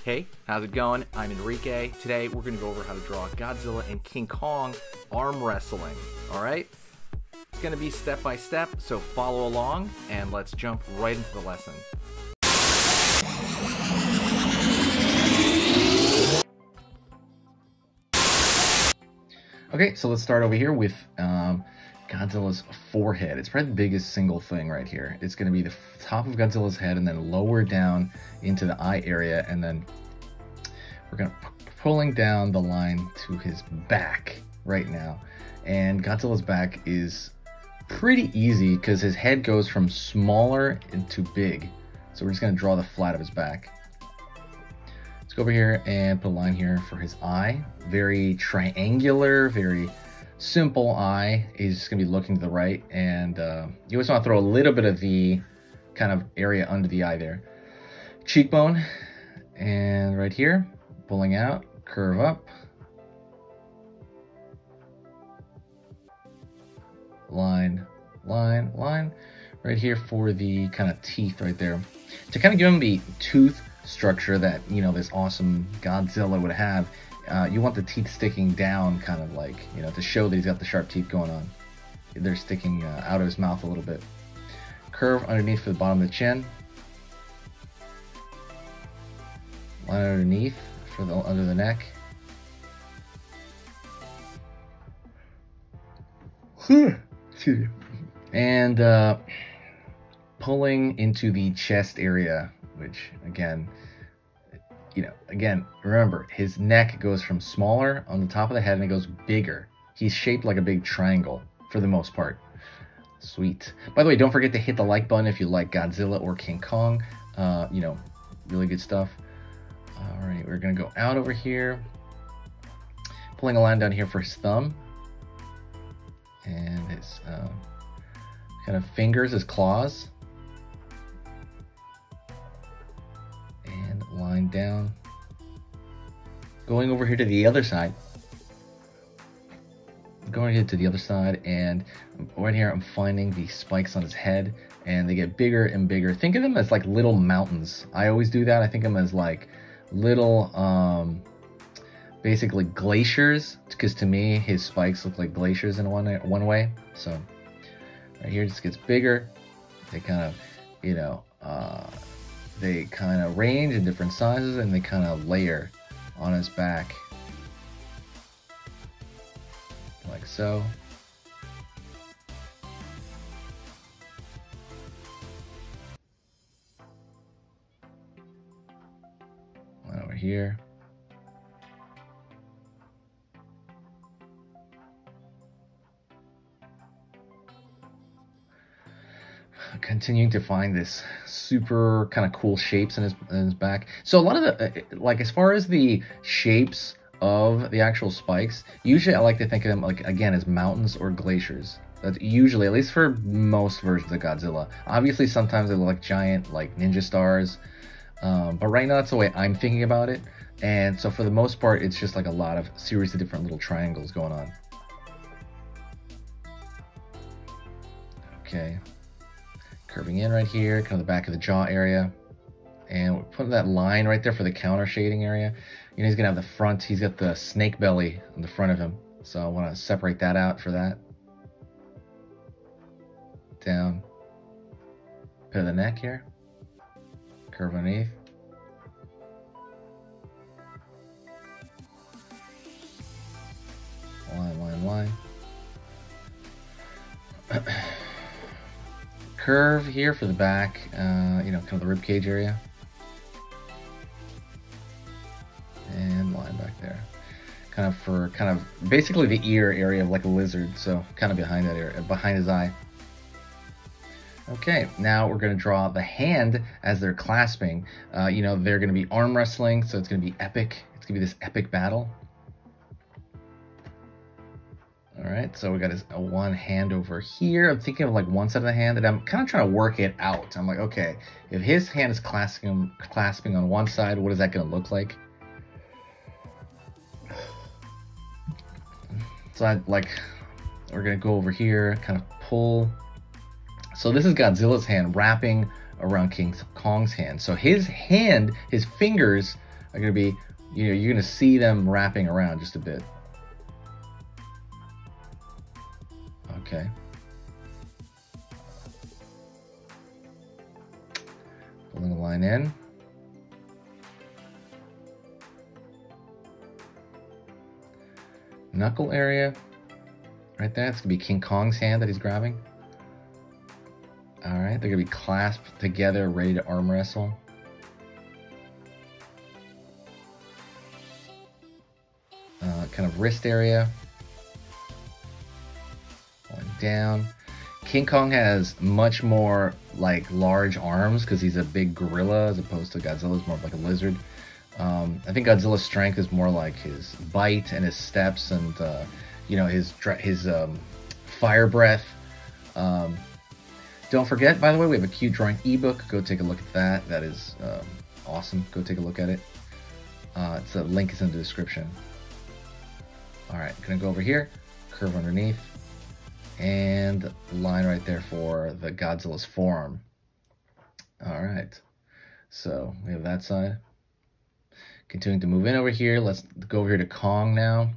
Hey, how's it going? I'm Enrique. Today we're going to go over how to draw Godzilla and King Kong arm wrestling. Alright? It's going to be step by step, so follow along and let's jump right into the lesson. Okay, so let's start over here with Godzilla's forehead. It's probably the biggest single thing right here. It's going to be the top of Godzilla's head and then lower down into the eye area, and then we're going to pulling down the line to his back right now. And Godzilla's back is pretty easy because his head goes from smaller into big. So we're just going to draw the flat of his back. Let's go over here and put a line here for his eye. Very triangular, very simple eye. He's just gonna be looking to the right, and you always want to throw a little bit of the kind of area under the eye there. Cheekbone, and right here, pulling out, curve up, line, line, line, right here for the kind of teeth right there, to kind of give him the tooth structure that, you know, this awesome Godzilla would have. You want the teeth sticking down, kind of like, you know, to show that he's got the sharp teeth going on. They're sticking out of his mouth a little bit. Curve underneath for the bottom of the chin. Line underneath for the under the neck. And pulling into the chest area, which again, you know, again, remember, his neck goes from smaller on the top of the head and it goes bigger. He's shaped like a big triangle for the most part. Sweet. By the way, don't forget to hit the like button if you like Godzilla or King Kong. You know, really good stuff. All right, we're gonna go out over here, pulling a line down here for his thumb and his kind of fingers, his claws. Line down, going over here to the other side, and right here I'm finding the spikes on his head, and they get bigger and bigger. Think of them as like little mountains. I always do that. I think of them as like little basically glaciers, because to me his spikes look like glaciers in one way. So right here it just gets bigger. They kind of, you know, they kind of range in different sizes, and they kind of layer on his back like so. One over here. Continuing to find this super kind of cool shapes in his back. So a lot of the, like, as far as the shapes of the actual spikes, usually I like to think of them, like, again, as mountains or glaciers. That's usually, at least for most versions of Godzilla. Obviously, sometimes they look like giant, like ninja stars. But right now, that's the way I'm thinking about it. And so for the most part, it's just like a lot of series of different little triangles going on. Okay. Curving in right here, kind of the back of the jaw area, and we're putting that line right there for the counter shading area. You know, he's gonna have the front, he's got the snake belly on the front of him, so I want to separate that out for that. Down, put the neck here, curve underneath. Line, line, line. Curve here for the back, you know, kind of the rib cage area, and line back there, kind of for kind of basically the ear area of like a lizard, so kind of behind that area, behind his eye. Okay, now we're going to draw the hand as they're clasping. You know, they're going to be arm wrestling, so it's going to be epic. It's going to be this epic battle. All right, so we got his one hand over here. I'm thinking of like one side of the hand, and I'm kind of trying to work it out. I'm like, okay, if his hand is clasping on one side, what is that going to look like? So we're going to go over here, kind of pull. So this is Godzilla's hand wrapping around King Kong's hand. So his hand, his fingers are going to be, you're going to see them wrapping around just a bit. Okay. Pulling a line in. Knuckle area. Right there. It's going to be King Kong's hand that he's grabbing. Alright, they're going to be clasped together, ready to arm wrestle. Kind of wrist area. Going down. King Kong has much more like large arms because he's a big gorilla as opposed to Godzilla's more like a lizard. I think Godzilla's strength is more like his bite and his steps and you know, his fire breath. Don't forget, by the way, we have a cute drawing ebook. Go take a look at that. That is awesome. Go take a look at it. It's a link is in the description. All right, gonna go over here, curve underneath, and line right there for the Godzilla's forearm. All right, so we have that side. Continuing to move in over here. Let's go over here to Kong now.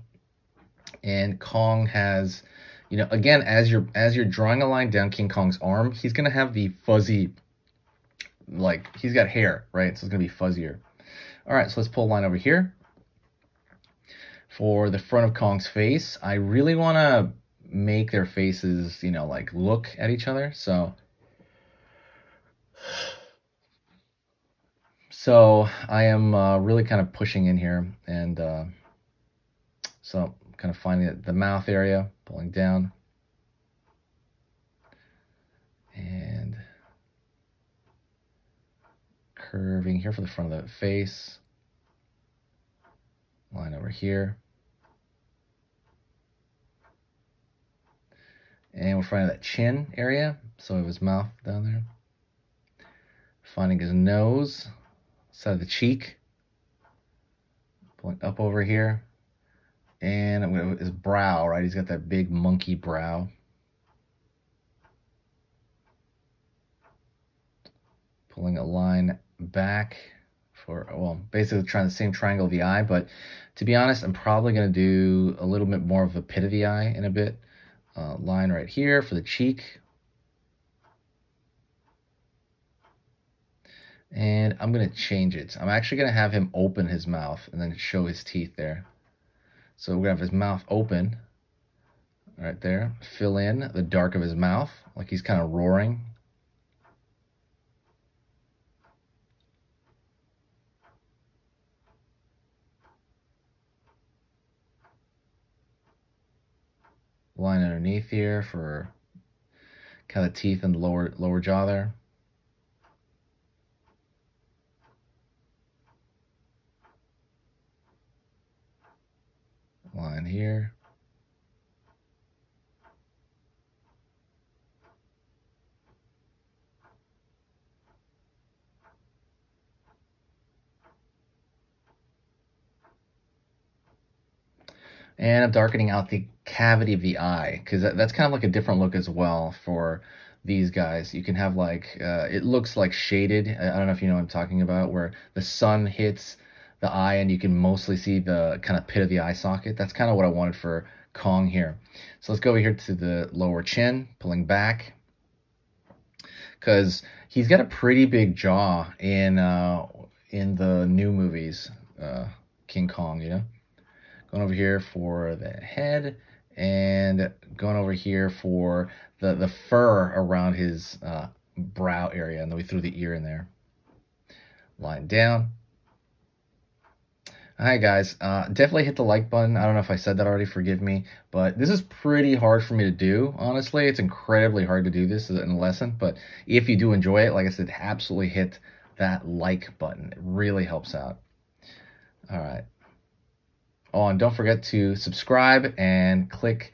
And Kong has, you know, again, as you're drawing a line down King Kong's arm, he's gonna have the fuzzy, like he's got hair, right? So it's gonna be fuzzier. All right, so let's pull a line over here. For the front of Kong's face, I really want to make their faces, you know, like look at each other. So I am really kind of pushing in here, and so kind of finding the mouth area, pulling down, and curving here for the front of the face. Line over here. And we're finding that chin area, so of his mouth down there. Finding his nose, side of the cheek. Pulling up over here. And I'm gonna his brow, right? He's got that big monkey brow. Pulling a line back for, well, basically trying the same triangle of the eye, but to be honest, I'm probably gonna do a little bit more of the pit of the eye in a bit. Line right here for the cheek. And I'm gonna change it. I'm actually gonna have him open his mouth and then show his teeth there. So we're gonna have his mouth open right there. Fill in the dark of his mouth, like he's kind of roaring. Line underneath here for kind of teeth in the lower jaw there. Line here. And I'm darkening out the cavity of the eye, because that's kind of like a different look as well for these guys. You can have like, it looks like shaded. I don't know if you know what I'm talking about, where the sun hits the eye and you can mostly see the kind of pit of the eye socket. That's kind of what I wanted for Kong here. So let's go over here to the lower chin, pulling back, because he's got a pretty big jaw in the new movies, King Kong, you know? Going over here for the head, and going over here for the fur around his brow area, and then we threw the ear in there. Line down. Hi guys, definitely hit the like button. I don't know if I said that already, forgive me, but this is pretty hard for me to do, honestly. It's incredibly hard to do this in a lesson, but if you do enjoy it, like I said, absolutely hit that like button. It really helps out. All right. Oh, and don't forget to subscribe and click,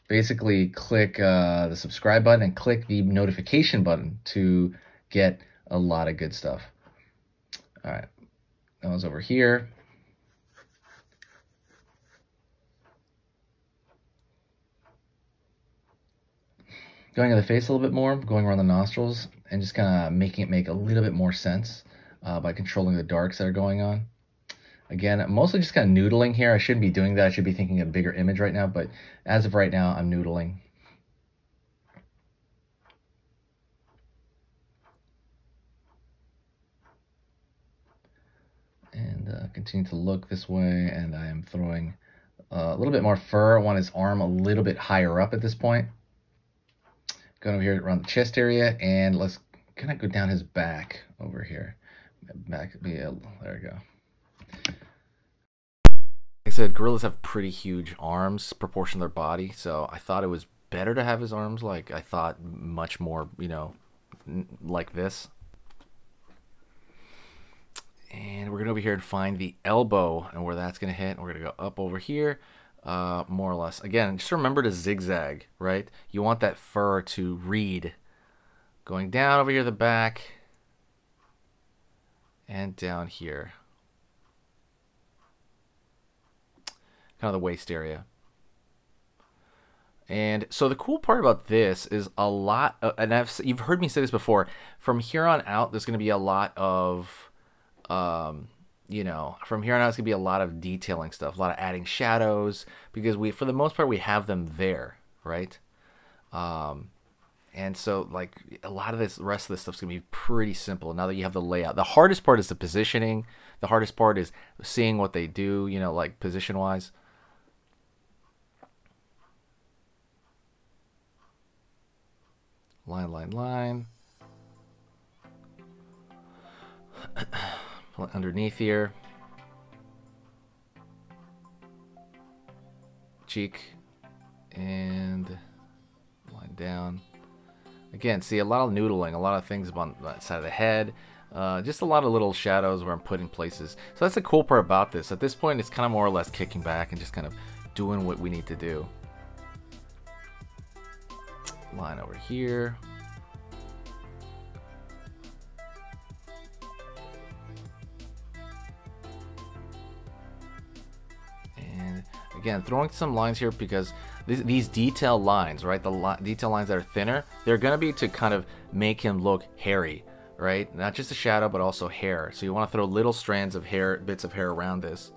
basically click the subscribe button and click the notification button to get a lot of good stuff. All right, that was over here. Going to the face a little bit more, going around the nostrils, and just kind of making it make a little bit more sense. by controlling the darks that are going on. Again, mostly just kind of noodling here. I shouldn't be doing that. I should be thinking of a bigger image right now, but as of right now, I'm noodling. And continue to look this way, and I am throwing a little bit more fur. I want his arm a little bit higher up at this point. Going over here around the chest area, and let's kind of go down his back over here. Back, there we go. Like I said, gorillas have pretty huge arms, proportion to their body, so I thought it was better to have his arms like I thought much more, you know, like this. And we're gonna over here and find the elbow and where that's gonna hit. And we're gonna go up over here, more or less. Again, just remember to zigzag, right? You want that fur to read. Going down over here the back and down here. Kind of the waist area. And so the cool part about this is a lot, and you've heard me say this before, from here on out, there's going to be a lot of, you know, from here on out, it's going to be a lot of detailing stuff, a lot of adding shadows, because for the most part, we have them there, right? And so, like, a lot of this, the rest of this stuff's going to be pretty simple now that you have the layout. The hardest part is the positioning. The hardest part is seeing what they do, you know, like position-wise. Line, line, line. Underneath here. Cheek. And line down. Again, see a lot of noodling, a lot of things on that side of the head. Just a lot of little shadows where I'm putting places. So that's the cool part about this. At this point, it's kind of more or less kicking back and just kind of doing what we need to do. Line over here. And again, throwing some lines here because these detail lines, right? The detail lines that are thinner, they're going to be to kind of make him look hairy, right? Not just a shadow, but also hair. So you want to throw little strands of hair, bits of hair around this.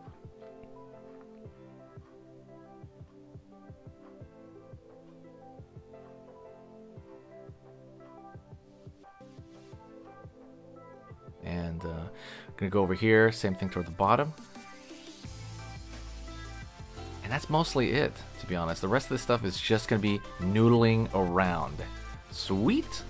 And I'm going to go over here, same thing toward the bottom. And that's mostly it, to be honest. The rest of this stuff is just going to be noodling around. Sweet!